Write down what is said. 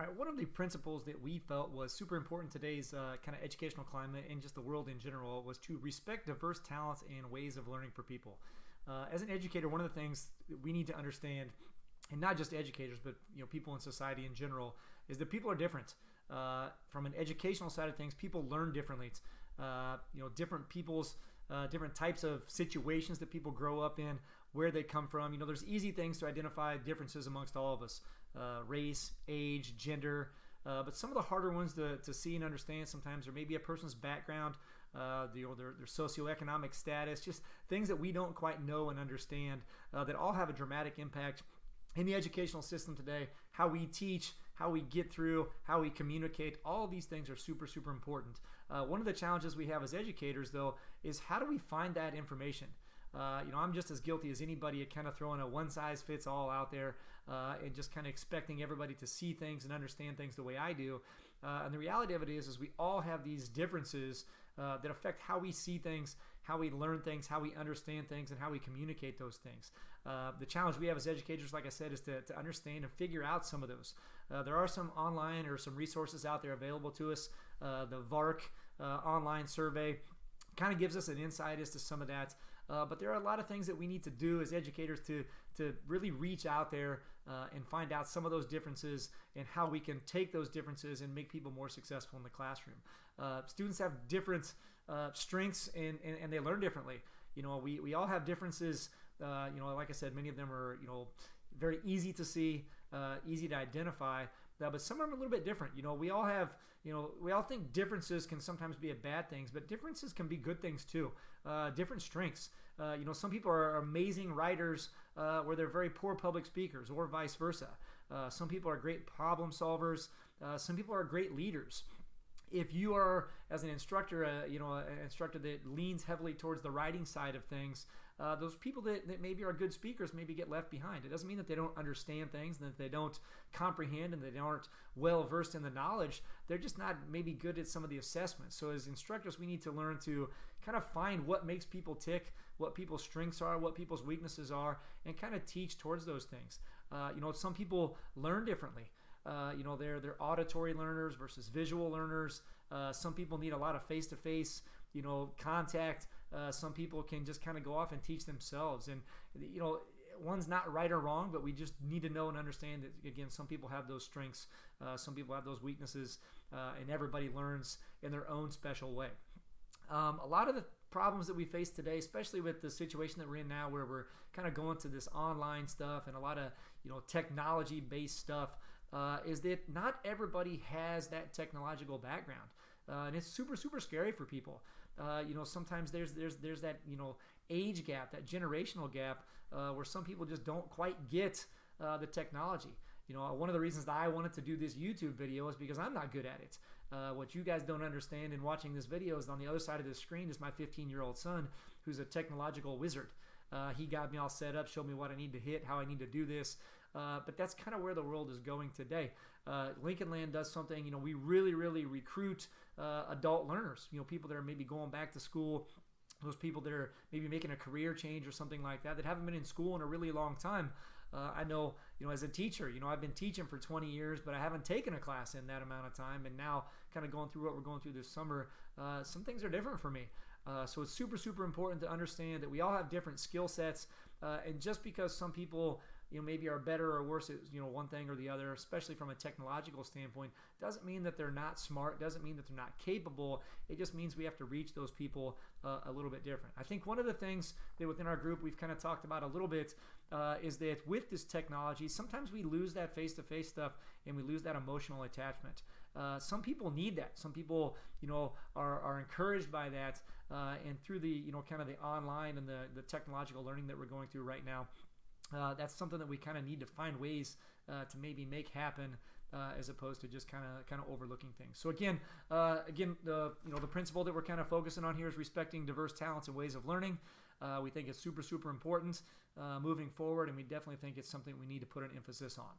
All right, one of the principles that we felt was super important in today's kind of educational climate and just the world in general was to respect diverse talents and ways of learning for people. As an educator, one of the things that we need to understand, and not just educators, but people in society in general, is that people are different. From an educational side of things, people learn differently. Different people's different types of situations that people grow up in, where they come from. There's easy things to identify differences amongst all of us: race, age, gender. But some of the harder ones to see and understand sometimes are maybe a person's background, their socioeconomic status, just things that we don't quite know and understand that all have a dramatic impact in the educational system today. How we teach, how we get through, how we communicate, all of these things are super, super important. One of the challenges we have as educators, though, is how do we find that information? I'm just as guilty as anybody at kind of throwing a one-size-fits-all out there and just kind of expecting everybody to see things and understand things the way I do. And the reality of it is we all have these differences that affect how we see things, how we learn things, how we understand things, and how we communicate those things. The challenge we have as educators, like I said, is to understand and figure out some of those. There are some online or some resources out there available to us. The VARC online survey kind of gives us an insight as to some of that. But there are a lot of things that we need to do as educators to really reach out there and find out some of those differences and how we can take those differences and make people more successful in the classroom. Students have different strengths and they learn differently. We all have differences. Like I said, many of them are very easy to see, easy to identify. But some of them are a little bit different. We all have, we all think differences can sometimes be a bad things, but differences can be good things too. Different strengths. Some people are amazing writers where they're very poor public speakers, or vice versa. Some people are great problem solvers. Some people are great leaders. If you are, as an instructor, an instructor that leans heavily towards the writing side of things, those people that maybe are good speakers maybe get left behind. It doesn't mean that they don't understand things and that they don't comprehend and they aren't well versed in the knowledge. They're just not maybe good at some of the assessments. So as instructors, we need to learn to kind of find what makes people tick, what people's strengths are, what people's weaknesses are, and kind of teach towards those things. Some people learn differently. They're auditory learners versus visual learners. Some people need a lot of face-to-face, contact. Some people can just kind of go off and teach themselves. And, one's not right or wrong, but we just need to know and understand that, again, some people have those strengths. Some people have those weaknesses, and everybody learns in their own special way. A lot of the problems that we face today, especially with the situation that we're in now where we're kind of going to this online stuff and a lot of, technology-based stuff, is that not everybody has that technological background. And it's super, super scary for people. Sometimes there's that, age gap, that generational gap, where some people just don't quite get the technology. One of the reasons that I wanted to do this YouTube video is because I'm not good at it. What you guys don't understand in watching this video is on the other side of the screen is my 15-year-old son, who's a technological wizard. He got me all set up, showed me what I need to hit, how I need to do this. But that's kind of where the world is going today. Lincoln Land does something, we really, really recruit adult learners, people that are maybe going back to school, those people that are maybe making a career change or something like that haven't been in school in a really long time. I know, as a teacher, I've been teaching for 20 years, but I haven't taken a class in that amount of time. And now kind of going through what we're going through this summer, some things are different for me. So it's super, super important to understand that we all have different skill sets. And just because some people, maybe are better or worse at, one thing or the other, especially from a technological standpoint, doesn't mean that they're not smart, doesn't mean that they're not capable. It just means we have to reach those people a little bit different. I think one of the things that within our group we've kind of talked about a little bit is that with this technology, sometimes we lose that face-to-face stuff and we lose that emotional attachment. Some people need that. Some people, are encouraged by that. And through the, kind of the online and the technological learning that we're going through right now, that's something that we kind of need to find ways to maybe make happen as opposed to just kind of overlooking things. So again, the principle that we're kind of focusing on here is respecting diverse talents and ways of learning. We think it's super, super important moving forward, and we definitely think it's something we need to put an emphasis on.